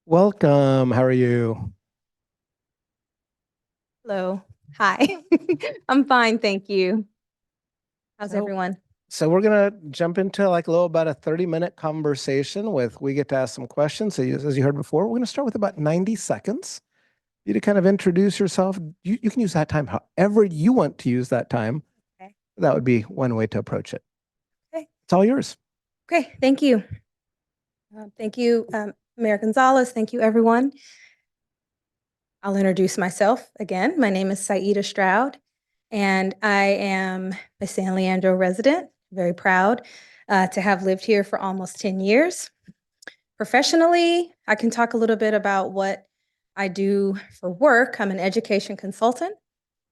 Welcome. How are you? Hello. Hi. I'm fine, thank you. How's So, everyone? so we're gonna jump into like a little about a 30-minute conversation with we get to ask some questions. So as you heard before, we're gonna start with about 90 seconds. You to kind of introduce yourself. You can use that time however you want to use that time. Okay. That would be one way to approach it. Okay. It's all yours. Okay. Thank you. Thank you, Mayor Gonzalez. Thank you, everyone. I'll introduce myself again. My name is Pyceta Stroud, and I am a San Leandro resident. Very proud to have lived here for almost 10 years. Professionally, I can talk a little bit about what I do for work. I'm an education consultant.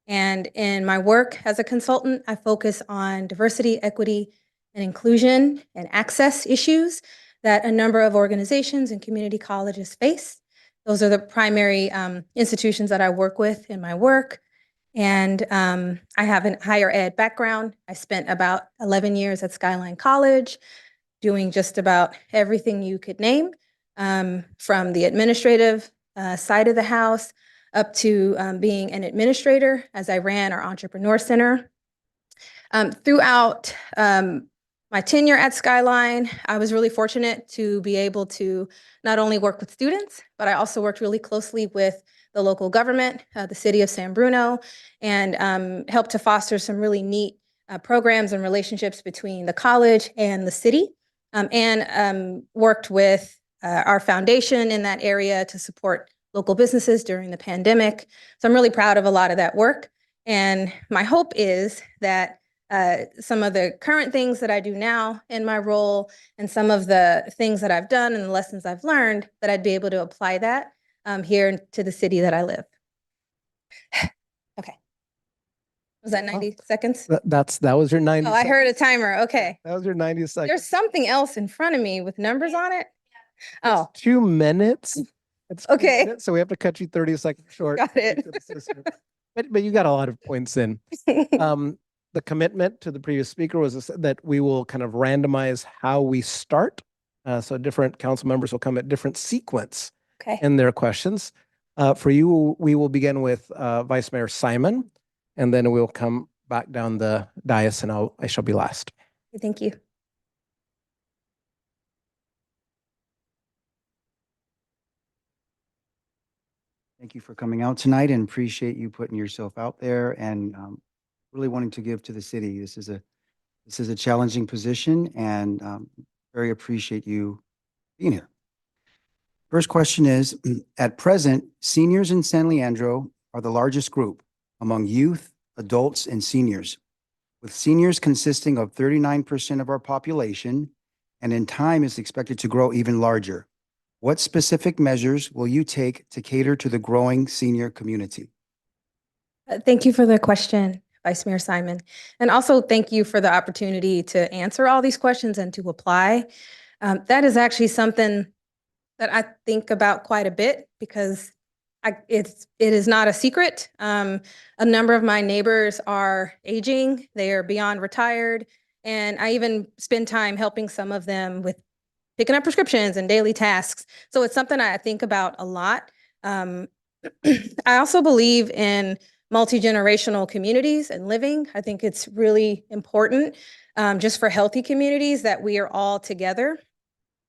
And in my work as a consultant, I focus on diversity, equity, and inclusion and access issues that a number of organizations and community colleges face. Those are the primary institutions that I work with in my work. And I have a higher ed background. I spent about 11 years at Skyline College doing just about everything you could name, from the administrative side of the house up to being an administrator as I ran our Entrepreneur Center. Throughout my tenure at Skyline, I was really fortunate to be able to not only work with students, but I also worked really closely with the local government, the city of San Bruno, and helped to foster some really neat programs and relationships between the college and the city, and worked with our foundation in that area to support local businesses during the pandemic. So I'm really proud of a lot of that work. And my hope is that some of the current things that I do now in my role and some of the things that I've done and the lessons I've learned, that I'd be able to apply that here to the city that I live. Okay. Was that 90 seconds? That was your 90 Oh, I heard a seconds. timer. Okay. That was your 90 seconds. There's something else in front of me with numbers on it. Oh, 2 minutes. It's 2 okay. minutes, so we have to cut you 30 seconds short. Got it. But you got a lot of points in. The commitment to the previous speaker was that we will kind of randomize how we start. So different council members will come at different sequence Okay. in their questions. For you, we will begin with Vice Mayor Simon, and then we'll come back down the dais, and I shall be last. Thank you. Thank you for coming out tonight and appreciate you putting yourself out there and really wanting to give to the city. This is a challenging position and very appreciate you being here. First question is, at present, seniors in San Leandro are the largest group among youth, adults, and seniors, with seniors consisting of 39% of our population, and in time is expected to grow even larger. What specific measures will you take to cater to the growing senior community? Thank you for the question, Vice Mayor Simon. And also thank you for the opportunity to answer all these questions and to apply. That is actually something that I think about quite a bit because it is not a secret. A number of my neighbors are aging, they are beyond retired, and I even spend time helping some of them with picking up prescriptions and daily tasks. So it's something I think about a lot. I also believe in multi-generational communities and living. I think it's really important just for healthy communities that we are all together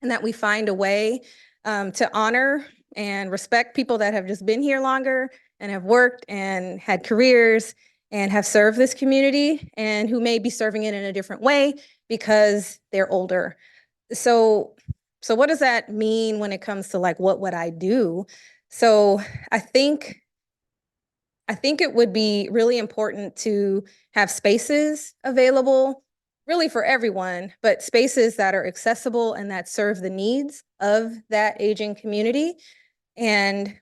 and that we find a way to honor and respect people that have just been here longer and have worked and had careers and have served this community and who may be serving it in a different way because they're older. So what does that mean when it comes to like, what would I do? So I think it would be really important to have spaces available really for everyone, but spaces that are accessible and that serve the needs of that aging community and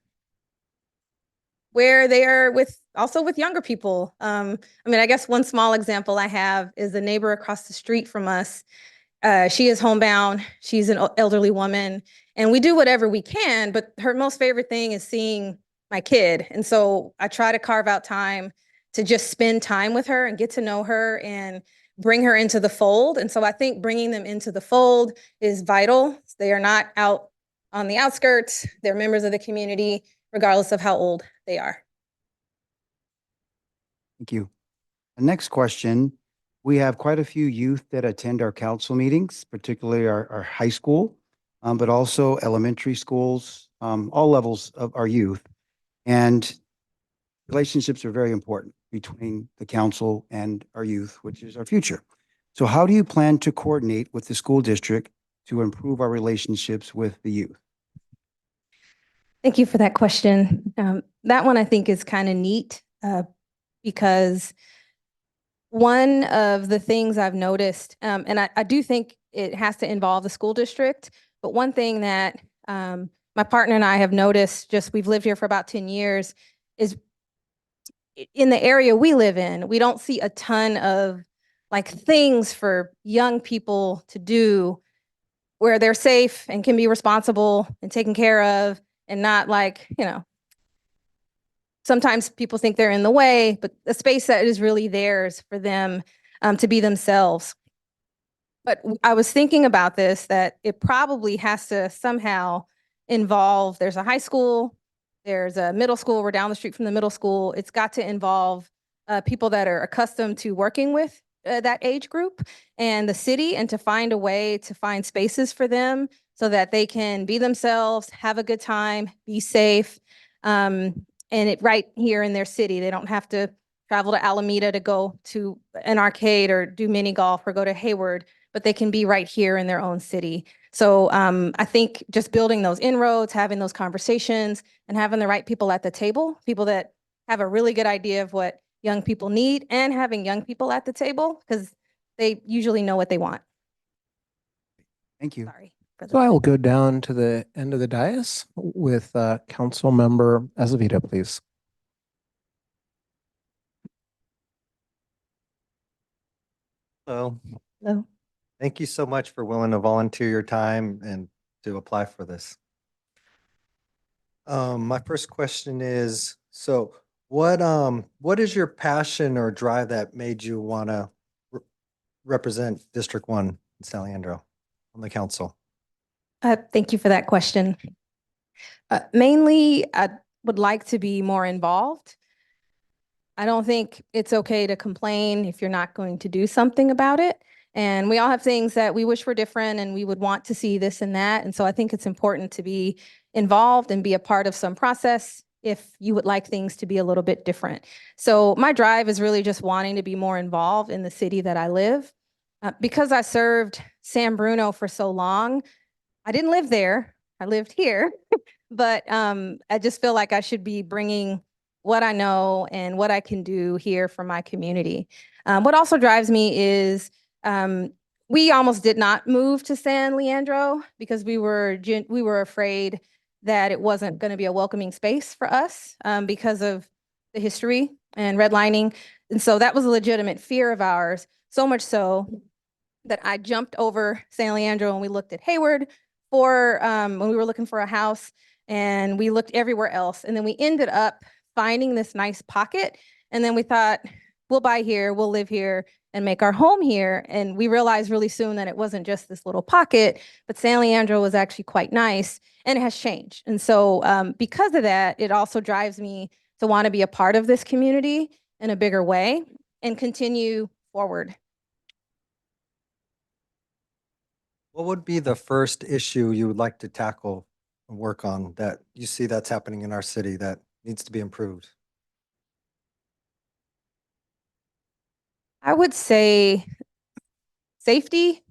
where they are also with younger people. I mean, I guess one small example I have is the neighbor across the street from us. She is homebound. She's an elderly woman, and we do whatever we can, but her most favorite thing is seeing my kid. And so I try to carve out time to just spend time with her and get to know her and bring her into the fold. And so I think bringing them into the fold is vital. They are not out on the outskirts, they're members of the community, regardless of how old they are. Thank you. The next question, we have quite a few youth that attend our council meetings, particularly our high school, but also elementary schools, all levels of our youth. And relationships are very important between the council and our youth, which is our future. So how do you plan to coordinate with the school district to improve our relationships with the youth? Thank you for that question. That one I think is kind of neat because one of the things I've noticed, and I do think it has to involve the school district, but one thing that my partner and I have noticed, just we've lived here for about 10 years, is in the area we live in, we don't see a ton of like things for young people to do where they're safe and can be responsible and taken care of and not like, sometimes people think they're in the way, but the space that is really theirs for them to be themselves. But I was thinking about this, that it probably has to somehow involve, there's a high school, there's a middle school, we're down the street from the middle school. It's got to involve people that are accustomed to working with that age group and the city, and to find a way to find spaces for them so that they can be themselves, have a good time, be safe. And it right here in their city. They don't have to travel to Alameda to go to an arcade or do mini golf or go to Hayward, but they can be right here in their own city. So I think just building those inroads, having those conversations, and having the right people at the table, people that have a really good idea of what young people need, and having young people at the table because they usually know what they want. Thank you. Sorry. So I will go down to the end of the dais with Council Member Azevedo, please. Hello. Hello. Thank you so much for willing to volunteer your time and to apply for this. My first question is, so what is your passion or drive that made you want to represent District 1 in San Leandro on the council? Thank you for that question. Mainly, I would like to be more involved. I don't think it's okay to complain if you're not going to do something about it. And we all have things that we wish were different and we would want to see this and that. And so I think it's important to be involved and be a part of some process if you would like things to be a little bit different. So my drive is really just wanting to be more involved in the city that I live. Because I served San Bruno for so long, I didn't live there. I lived here, but I just feel like I should be bringing what I know and what I can do here for my community. What also drives me is we almost did not move to San Leandro because we were afraid that it wasn't going to be a welcoming space for us because of the history and redlining. And so that was a legitimate fear of ours, so much so that I jumped over San Leandro and we looked at Hayward for when we were looking for a house, and we looked everywhere else. And then we ended up finding this nice pocket. And then we thought, we'll buy here, we'll live here and make our home here. And we realized really soon that it wasn't just this little pocket, but San Leandro was actually quite nice, and it has changed. And so because of that, it also drives me to want to be a part of this community in a bigger way and continue forward. What would be the first issue you would like to tackle and work on that you see that's happening in our city that needs to be improved? I would say safety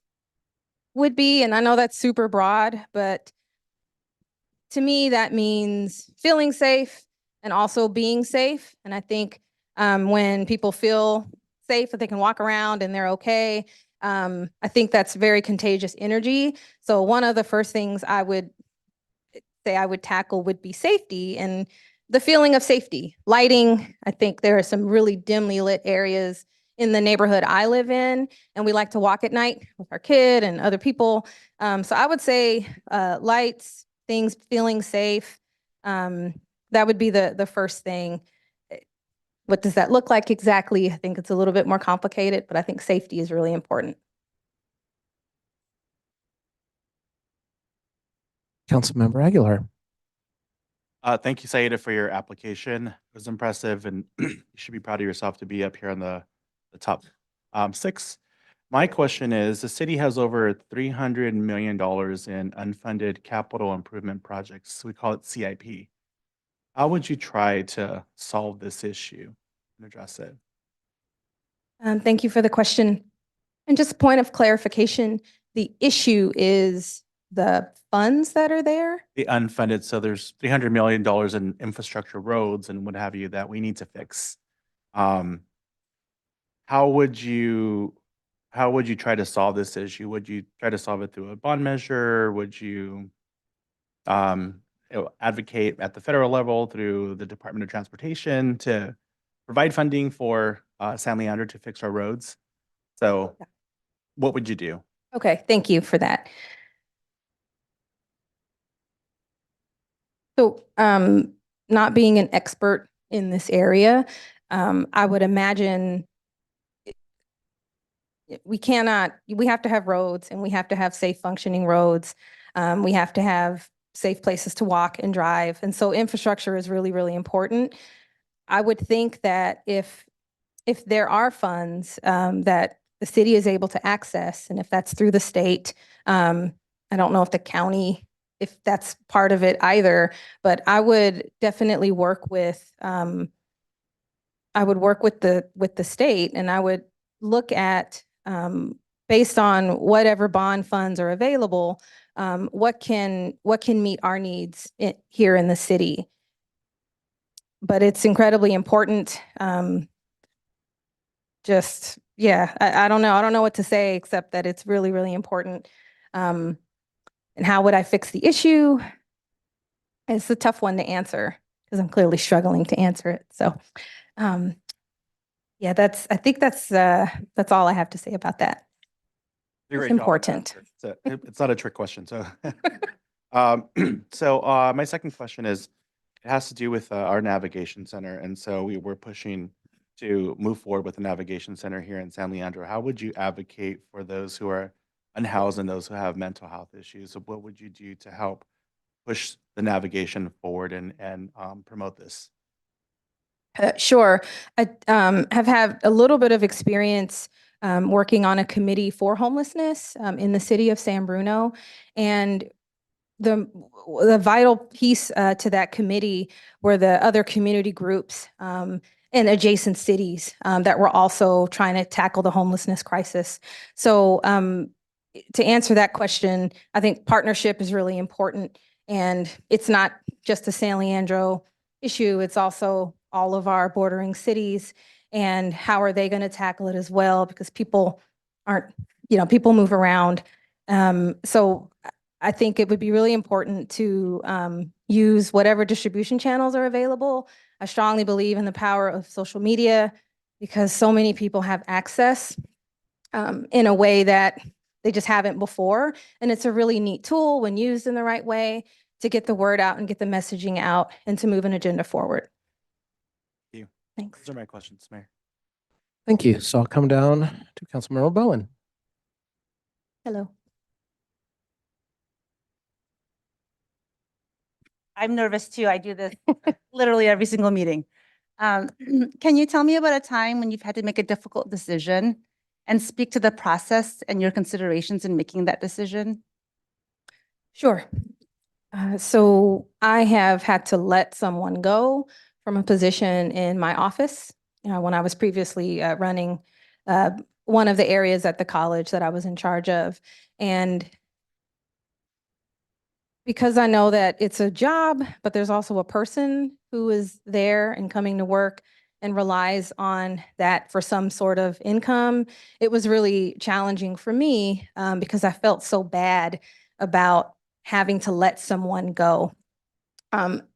would be, and I know that's super broad, but to me, that means feeling safe and also being safe. And I think when people feel safe, that they can walk around and they're okay, I think that's very contagious energy. So one of the first things I would say I would tackle would be safety and the feeling of safety. Lighting, I think there are some really dimly lit areas in the neighborhood I live in, and we like to walk at night with our kid and other people. So I would say lights, things, feeling safe. That would be the first thing. What does that look like exactly? I think it's a little bit more complicated, but I think safety is really important. Councilmember Aguilar. Thank you, Saida, for your application. It was impressive, and you should be proud of yourself to be up here on the top six. My question is, the city has over $300 million in unfunded capital improvement projects. We call it CIP. How would you try to solve this issue and address it? Thank you for the question. And just a point of clarification, the issue is the funds that are there? The unfunded, so there's $300 million in infrastructure, roads and what have you that we need to fix. How would you try to solve this issue? Would you try to solve it through a bond measure? Would you advocate at the federal level through the Department of Transportation to provide funding for San Leandro to fix our roads? So what would you do? Okay, thank you for that. So, not being an expert in this area, I would imagine we have to have roads and we have to have safe functioning roads. We have to have safe places to walk and drive. And so infrastructure is really, really important. I would think that if there are funds that the city is able to access, and if that's through the state, I don't know if the county, if that's part of it either, but I would definitely work with the state, and I would look at based on whatever bond funds are available, what can meet our needs here in the city. But it's incredibly important. I don't know. I don't know what to say except that it's really, really important. And how would I fix the issue? It's a tough one to answer because I'm clearly struggling to answer it. So, yeah, I think that's all I have to say about that. It's important. It's not a trick question. So, my second question is, it has to do with our navigation center. And so we were pushing to move forward with the navigation center here in San Leandro. How would you advocate for those who are unhoused and those who have mental health issues? So what would you do to help push the navigation forward and promote this? Sure. I have had a little bit of experience working on a committee for homelessness in the city of San Bruno. And the vital piece to that committee were the other community groups in adjacent cities that were also trying to tackle the homelessness crisis. So to answer that question, I think partnership is really important. And it's not just a San Leandro issue, it's also all of our bordering cities. And how are they going to tackle it as well? Because people people move around. So I think it would be really important to use whatever distribution channels are available. I strongly believe in the power of social media because so many people have access in a way that they just haven't before. And it's a really neat tool when used in the right way to get the word out and get the messaging out and to move an agenda forward. Thank you. Thanks. Those are my questions, Mayor. Thank you. So I'll come down to Councilmember Bowen. Hello. I'm nervous too. I do this literally every single meeting. Can you tell me about a time when you've had to make a difficult decision and speak to the process and your considerations in making that decision? Sure. So I have had to let someone go from a position in my office when I was previously running one of the areas at the college that I was in charge of. And because I know that it's a job, but there's also a person who is there and coming to work and relies on that for some sort of income, it was really challenging for me because I felt so bad about having to let someone go.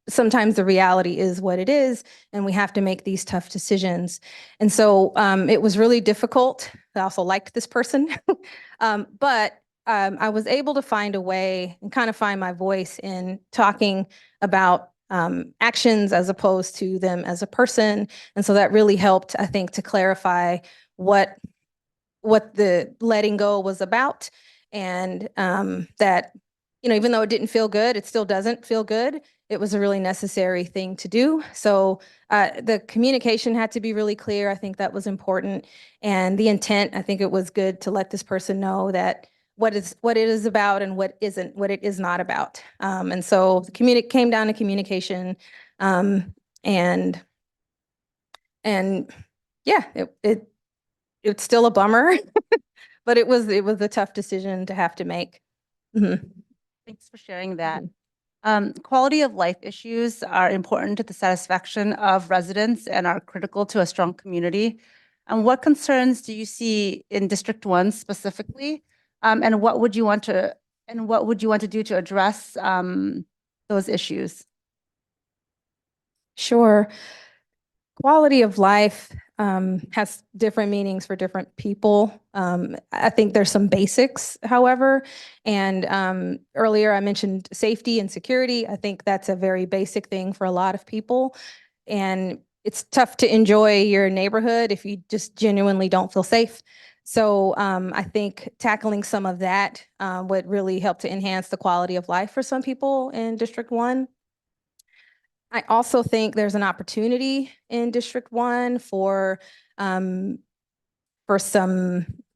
Sometimes the reality is what it is, and we have to make these tough decisions. And so it was really difficult. I also liked this person, but I was able to find a way and kind of find my voice in talking about actions as opposed to them as a person. And so that really helped, I think, to clarify what the letting go was about, and that even though it didn't feel good, it still doesn't feel good. It was a really necessary thing to do. So the communication had to be really clear. I think that was important. And the intent, I think it was good to let this person know that what it is about and what it is not about. And so the came down to communication. And yeah, it's still a bummer, but it was a tough decision to have to make. Mhm. Thanks for sharing that. Quality of life issues are important to the satisfaction of residents and are critical to a strong community. And what concerns do you see in District 1 specifically? And what would you want to do to address those issues? Sure. Quality of life has different meanings for different people. I think there's some basics, however, and earlier I mentioned safety and security. I think that's a very basic thing for a lot of people, and it's tough to enjoy your neighborhood if you just genuinely don't feel safe. So I think tackling some of that would really help to enhance the quality of life for some people in District 1. I also think there's an opportunity in District 1 for some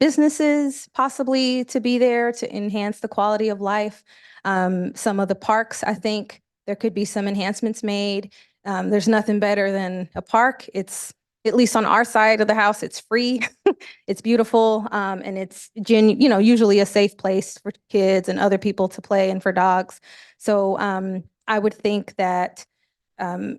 businesses possibly to be there to enhance the quality of life. Some of the parks, I think there could be some enhancements made. There's nothing better than a park. It's, at least on our side of the house, it's free. It's beautiful, and it's usually a safe place for kids and other people to play and for dogs. So I would think that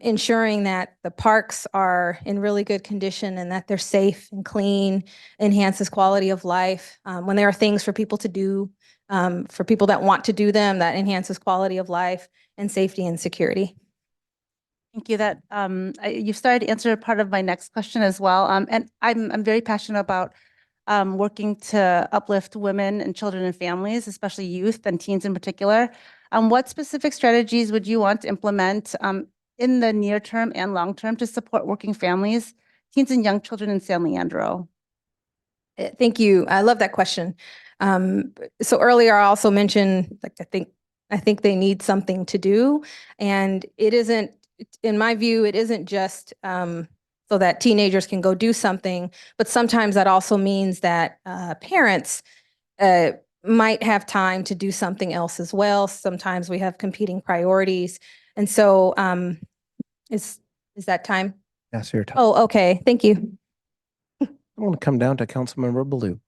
ensuring that the parks are in really good condition and that they're safe and clean enhances quality of life. When there are things for people to do, for people that want to do them, that enhances quality of life and safety and security. Thank you. That you've started to answer part of my next question as well. And I'm very passionate about working to uplift women and children and families, especially youth and teens in particular. What specific strategies would you want to implement in the near term and long term to support working families, teens and young children in San Leandro? Thank you. I love that question. So earlier I also mentioned, like, I think they need something to do, and it isn't, in my view, it isn't just so that teenagers can go do something, but sometimes that also means that parents might have time to do something else as well. Sometimes we have competing priorities. And so is that time? Yes, your time. Oh, okay. Thank you. I want to come down to Councilmember Baloo.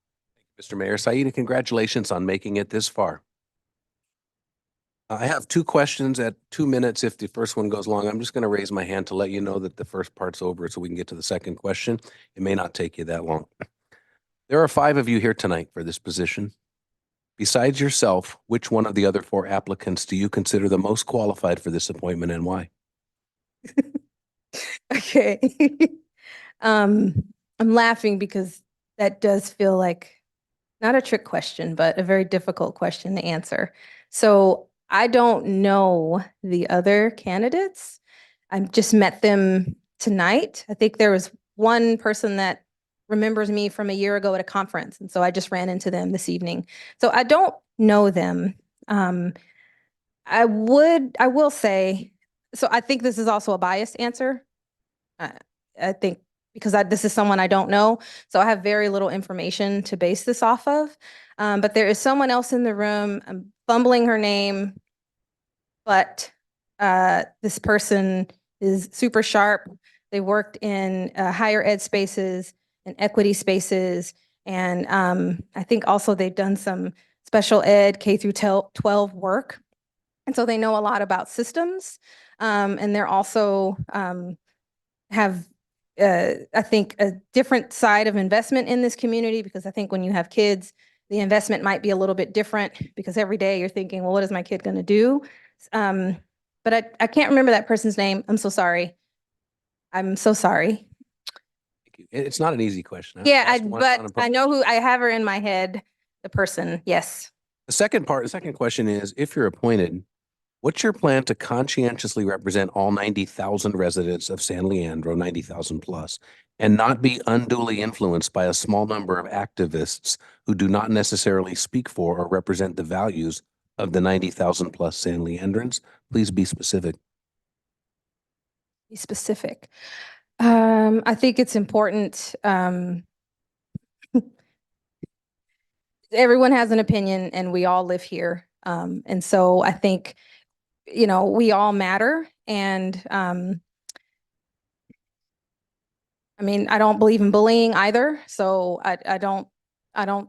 Mr. Mayor, Saida, congratulations on making it this far. I have two questions at 2 minutes. If the first one goes long, I'm just going to raise my hand to let you know that the first part's over so we can get to the second question. It may not take you that long. There are 5 of you here tonight for this position. Besides yourself, which one of the other 4 applicants do you consider the most qualified for this appointment and why? Okay. I'm laughing because that does feel like not a trick question, but a very difficult question to answer. So I don't know the other candidates. I just met them tonight. I think there was one person that remembers me from a year ago at a conference, and so I just ran into them this evening. So I don't know them. I will say, so I think this is also a biased answer. I think because this is someone I don't know, so I have very little information to base this off of. But there is someone else in the room. I'm fumbling her name, but this person is super sharp. They worked in higher ed spaces and equity spaces, and I think also they've done some special ed K through 12 work, and so they know a lot about systems, and they're also have I think a different side of investment in this community, because I think when you have kids, the investment might be a little bit different because every day you're thinking, well, what is my kid going to do? But I can't remember that person's name. I'm so sorry. I'm so sorry. Thank you. It's not an easy question. Yeah, but I know who, I have her in my head, the person. Yes. The second question is, if you're appointed, what's your plan to conscientiously represent all 90,000 residents of San Leandro, 90,000 plus, and not be unduly influenced by a small number of activists who do not necessarily speak for or represent the values of the 90,000 plus San Leandrins? Please be specific. Be specific. I think it's important. Everyone has an opinion and we all live here. And so I think, we all matter. And I mean, I don't believe in bullying either. So I don't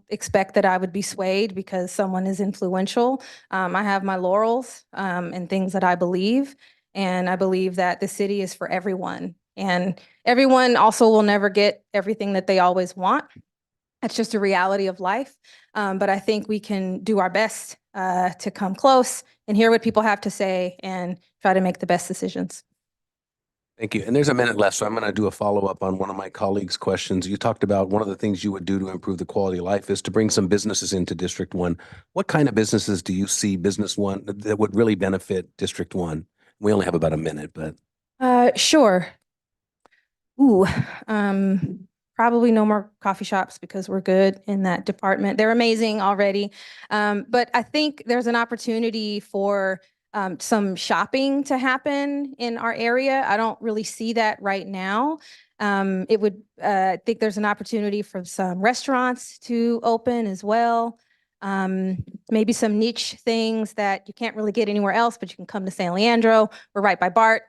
expect that I would be swayed because someone is influential. I have my laurels and things that I believe. And I believe that the city is for everyone. And everyone also will never get everything that they always want. That's just a reality of life. But I think we can do our best to come close and hear what people have to say and try to make the best decisions. Thank you. And there's a minute left, so I'm going to do a follow-up on one of my colleagues' questions. You talked about one of the things you would do to improve the quality of life is to bring some businesses into District 1. What kind of businesses do you see Business 1 that would really benefit District 1? We only have about a minute, but. Sure. Ooh, probably no more coffee shops because we're good in that department. They're amazing already. But I think there's an opportunity for some shopping to happen in our area. I don't really see that right now. I think there's an opportunity for some restaurants to open as well. Maybe some niche things that you can't really get anywhere else, but you can come to San Leandro. We're right by BART.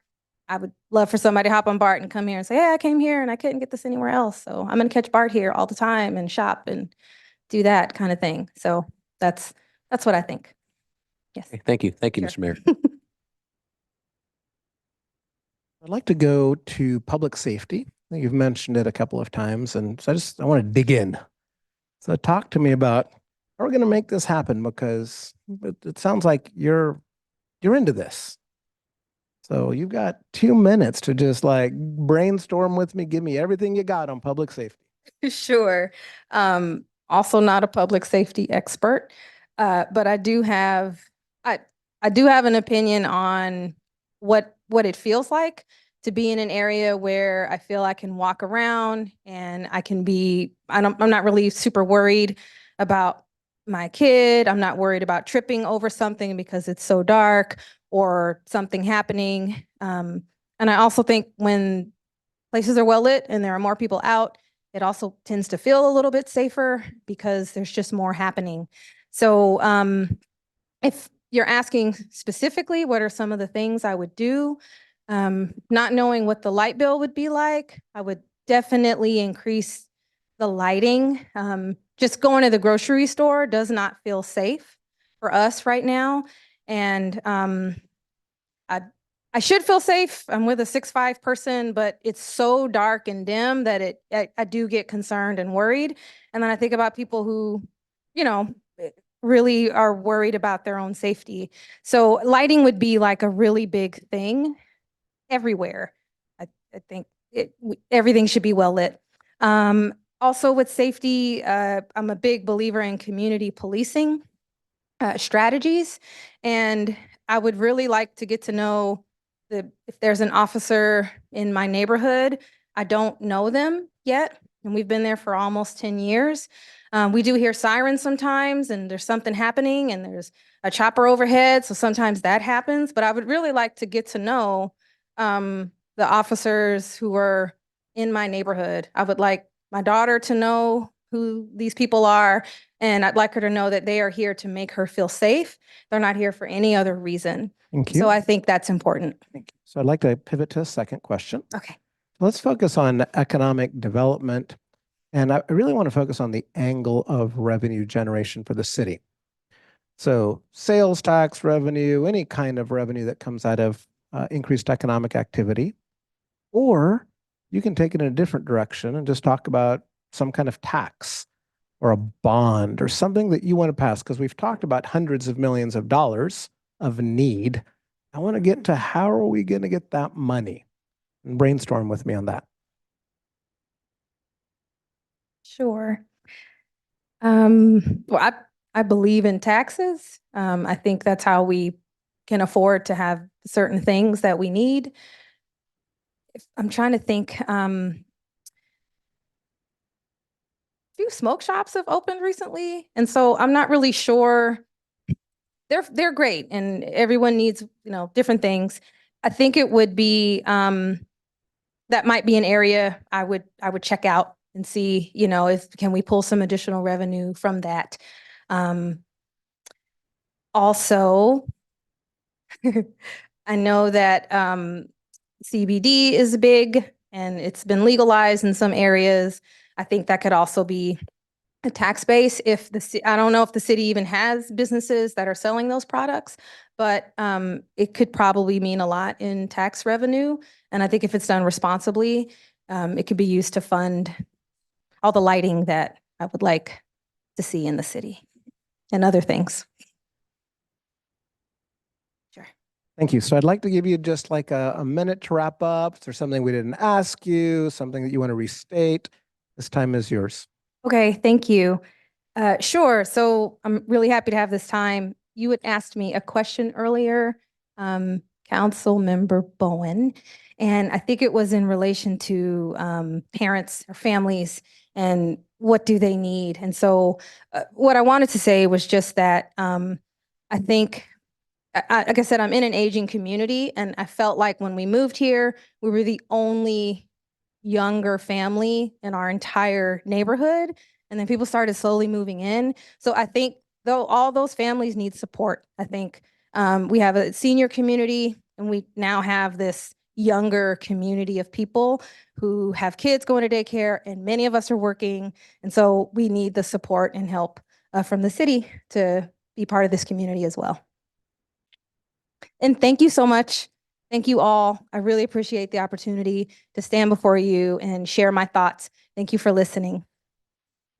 I would love for somebody to hop on BART and come here and say, hey, I came here and I couldn't get this anywhere else. So I'm going to catch BART here all the time and shop and do that kind of thing. So that's what I think. Yes. Okay, thank you. Thank you, Sure. Mr. Mayor. I'd like to go to public safety. I think you've mentioned it a couple of times, and so I want to dig in. So talk to me about how we're going to make this happen, because it sounds like you're into this. So you've got 2 minutes to just like brainstorm with me. Give me everything you got on public safety. Sure. Also not a public safety expert, but I do have an opinion on what it feels like to be in an area where I feel I can walk around and I'm not really super worried about my kid. I'm not worried about tripping over something because it's so dark or something happening. And I also think when places are well lit and there are more people out, it also tends to feel a little bit safer because there's just more happening. So if you're asking specifically, what are some of the things I would do? Not knowing what the light bill would be like, I would definitely increase the lighting. Just going to the grocery store does not feel safe for us right now. And I should feel safe. I'm with a 6'5" person, but it's so dark and dim that I do get concerned and worried. And then I think about people who, really are worried about their own safety. So lighting would be like a really big thing everywhere. I think everything should be well lit. Also with safety, I'm a big believer in community policing strategies. And I would really like to get to know if there's an officer in my neighborhood. I don't know them yet, and we've been there for almost 10 years. We do hear sirens sometimes, and there's something happening, and there's a chopper overhead, so sometimes that happens. But I would really like to get to know the officers who are in my neighborhood. I would like my daughter to know who these people are, and I'd like her to know that they are here to make her feel safe. They're not here for any other reason. Thank you. So I think that's important. Thank you. So I'd like to pivot to a second question. Okay. Let's focus on economic development. And I really want to focus on the angle of revenue generation for the city. So sales tax revenue, any kind of revenue that comes out of increased economic activity. Or you can take it in a different direction and just talk about some kind of tax or a bond or something that you want to pass, because we've talked about hundreds of millions of dollars of need. I want to get to how are we going to get that money, and brainstorm with me on that. Sure. Well, I believe in taxes. I think that's how we can afford to have certain things that we need. I'm trying to think, few smoke shops have opened recently, and so I'm not really sure they're great, and everyone needs, different things. I think it would be, that might be an area I would check out and see, if can we pull some additional revenue from that. Also, I know that CBD is big and it's been legalized in some areas. I think that could also be a tax base if I don't know if the city even has businesses that are selling those products, but it could probably mean a lot in tax revenue. And I think if it's done responsibly, it could be used to fund all the lighting that I would like to see in the city and other things. Sure. Thank you. So I'd like to give you just like a minute to wrap up. If there's something we didn't ask you, something that you want to restate, this time is yours. Okay, thank you. Sure. So I'm really happy to have this time. You had asked me a question earlier, Council Member Bowen, and I think it was in relation to parents or families and what do they need. And so what I wanted to say was just that I think, like I said, I'm in an aging community, and I felt like when we moved here, we were the only younger family in our entire neighborhood. And then people started slowly moving in. So I think though all those families need support, I think we have a senior community, and we now have this younger community of people who have kids going to daycare, and many of us are working. And so we need the support and help from the city to be part of this community as well. And thank you so much. Thank you all. I really appreciate the opportunity to stand before you and share my thoughts. Thank you for listening.